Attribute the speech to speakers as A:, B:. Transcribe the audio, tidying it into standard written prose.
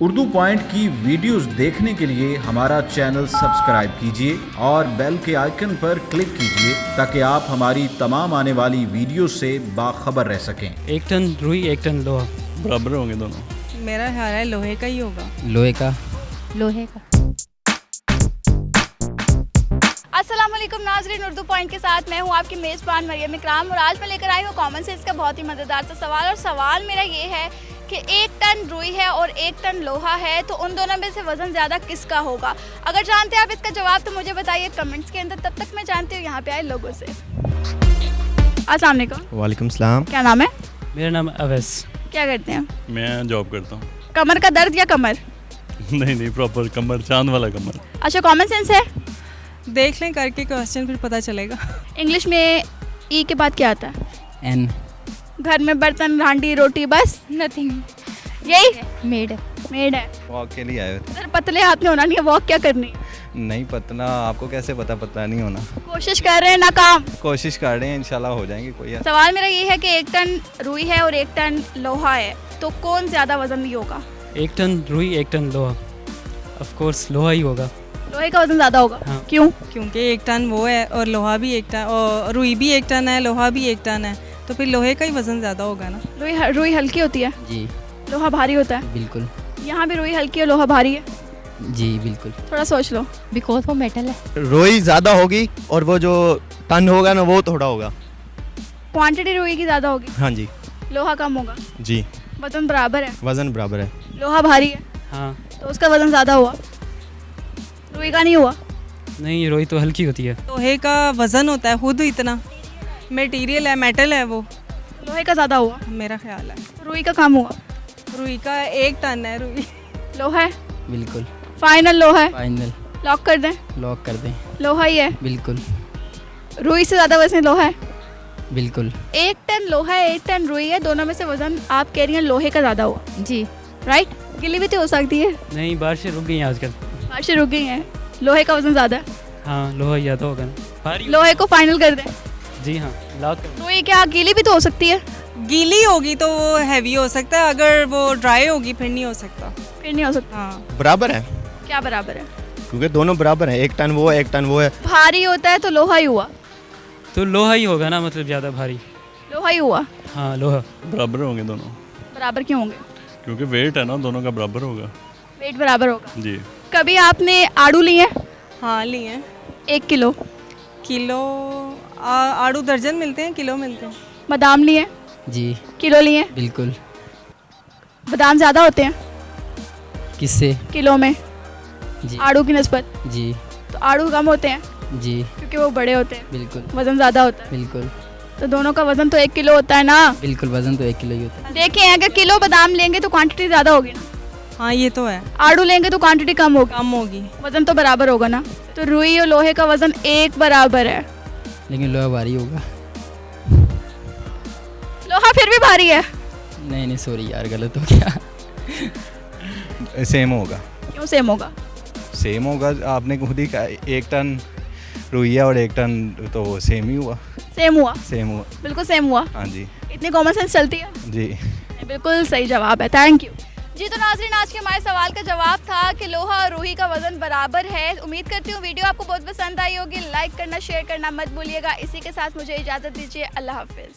A: Urdu point की videos देखने के लिए हमारा चैनल सब्सक्राइब कीजिए और बेल के आइकन पर क्लिक कीजिए ताकि आप हमारी तमाम आने वाली वीडियो से बाखबर रह सकें।
B: 1 टन रुई 1 टन लोहा
C: बराबर होंगे दोनों।
D: मेरा ख्याल है लोहे का ही होगा।
E: लोहे का।
F: अस्सलाम वालेकुम नाज़रीन, उर्दू पॉइंट के साथ मैं हूँ आपकी मेज़बान मरियम इकराम और आज मैं लेकर आई हूँ कॉमन सेंस का बहुत ही मज़ेदार सा सवाल। और सवाल मेरा ये है कि 1 टन रुई है और 1 टन लोहा है, तो उन दोनों में से वज़न ज़्यादा किसका होगा? अगर जानते हैं आप इसका जवाब तो मुझे बताइए कमेंट्स के अंदर। तब तक मैं जानती हूँ यहाँ पे आए लोगों से। अस्सलाम वालेकुम।
G: वालेकुम सलाम।
F: क्या नाम है?
B: मेरा नाम अवैस।
F: क्या करते हैं?
C: मैं जॉब करता हूँ।
F: कमर का दर्द या कमर?
C: नहीं प्रॉपर कमर, चांद वाला कमर।
F: अच्छा, कॉमन सेंस है?
D: देख लें करके क्वेश्चन, फिर पता चलेगा।
F: इंग्लिश में ई के बाद क्या आता है?
E: एन।
F: घर में बर्तन, हांडी, रोटी, बस नथिंग। यही
E: मेड।
F: मेड है।
G: वॉक के लिए आए थे।
F: सर पतले हाथ में होना नहीं है, वॉक क्या करनी है?
G: नहीं पतना, आपको कैसे पता नहीं होना।
F: कोशिश कर रहे हैं ना काम।
G: कोशिश कर रहे हैं, इंशाल्लाह हो जाएंगे। कोई
F: सवाल मेरा ये है कि 1 टन रुई है और 1 टन लोहा है, तो कौन ज्यादा वजन भी होगा?
B: 1 टन रुई 1 टन लोहा, ऑफ कोर्स लोहा ही होगा।
F: लोहे का वजन ज्यादा होगा।
B: हाँ।
F: क्यों?
D: क्योंकि 1 टन वो है और लोहा भी 1 टन, और रुई भी 1 टन है, लोहा भी 1 टन है, तो फिर लोहे का ही वजन ज़्यादा होगा ना।
F: रुई हल्की होती है,
E: जी
F: लोहा भारी होता है।
E: बिल्कुल।
F: यहाँ भी रुई हल्की और लोहा भारी है।
E: जी बिल्कुल।
F: थोड़ा सोच लो।
E: बिकॉज वो मेटल है।
G: रोई ज्यादा होगी और वो जो टन होगा ना वो थोड़ा होगा।
F: क्वांटिटी रुई की ज्यादा होगी,
G: हाँ जी।
F: लोहा कम होगा।
G: जी
F: वजन बराबर है,
G: वजन बराबर है।
F: लोहा भारी है
B: हाँ।
F: तो उसका वजन ज्यादा हुआ, रुई का नहीं हुआ।
B: नहीं, रुई तो हल्की होती है।
D: लोहे का वजन होता है खुद इतना, मटेरियल है, मेटल है वो।
F: लोहे का ज्यादा हुआ,
D: मेरा ख्याल है
F: रुई का कम हुआ।
D: रुई का 1 टन है रुई।
F: लोहा है,
E: बिल्कुल।
F: फाइनल लोहा है।
E: फाइनल।
F: लॉक कर दें?
E: लॉक कर दें।
F: लोहा ही है।
E: बिल्कुल।
F: रुई से ज्यादा वजन लोहा है।
E: बिल्कुल।
F: 1 टन लोहा है, 1 टन रुई है, दोनों में से वजन आप कह रही हैं लोहे का ज्यादा हुआ।
E: जी।
F: राइट? गिली भी तो हो सकती है,
B: नहीं, बारिशें रुक गई हैं आजकल।
F: बारिशें रुक गई हैं, लोहे का वजन ज्यादा है।
B: हाँ, लोहा ज़्यादा होगा ना, भारी।
F: लोहे को फाइनल कर दें?
B: जी हाँ, लॉक कर।
F: रुई क्या गीली भी तो हो सकती है?
D: गीली होगी तो वो हैवी हो सकता है, अगर वो ड्राई होगी फिर नहीं हो सकता।
F: फिर नहीं हो सकता।
D: हाँ,
G: बराबर है
F: क्या बराबर है?
G: क्योंकि दोनों बराबर है। 1 टन वो है, 1 टन वो है।
F: भारी होता है तो लोहा ही हुआ।
B: तो लोहा ही होगा ना, मतलब ज़्यादा भारी।
F: लोहा ही हुआ।
B: हाँ, लोहा।
C: बराबर होंगे दोनों,
F: बराबर क्यों होंगे?
C: क्योंकि वेट है ना दोनों का बराबर होगा।
F: वेट बराबर होगा।
C: जी।
F: कभी आपने आड़ू लिए?
D: हाँ लिए हैं।
F: 1 किलो।
D: किलो आड़ू दर्जन मिलते हैं, किलो मिलते हैं।
F: बादाम लिए?
E: जी
F: किलो लिए?
E: बिल्कुल।
F: बादाम ज्यादा होते हैं
E: किससे?
F: किलो में
E: जी।
F: आड़ू की निस्बत,
E: जी।
F: तो आड़ू कम होते हैं
E: जी
F: क्योंकि वो बड़े होते हैं,
E: बिल्कुल।
F: वजन ज्यादा होता है।
E: बिल्कुल।
F: तो दोनों का वजन तो 1 किलो होता है ना।
E: बिल्कुल, वजन तो 1 किलो ही होता है।
F: देखिए, अगर किलो बादाम लेंगे तो क्वांटिटी ज्यादा होगी ना,
D: हाँ ये तो है,
F: आड़ू लेंगे तो क्वांटिटी कम होगी,
D: कम होगी।
F: वजन तो बराबर होगा ना। तो रुई और लोहे का वजन एक बराबर है।
E: लेकिन लोहा भारी होगा।
F: लोहा फिर भी भारी है।
E: नहीं सॉरी यार, गलत हो गया।
G: सेम होगा।
F: क्यों सेम होगा?
G: सेम होगा, आपने खुद ही कहा 1 टन रुई है और 1 टन, तो सेम ही हुआ।
F: सेम हुआ,
G: सेम हुआ।
F: बिल्कुल सेम हुआ।
G: हाँ जी।
F: इतनी कॉमन सेंस चलती है।
G: जी
F: बिल्कुल सही जवाब है, थैंक यू जी। तो नाज़रीन, आज के हमारे सवाल का जवाब था कि लोहा और रूही का वजन बराबर है। उम्मीद करती हूँ वीडियो आपको बहुत पसंद आई होगी। लाइक करना, शेयर करना मत भूलिएगा। इसी के साथ मुझे इजाज़त दीजिए। अल्लाह हाफिज़।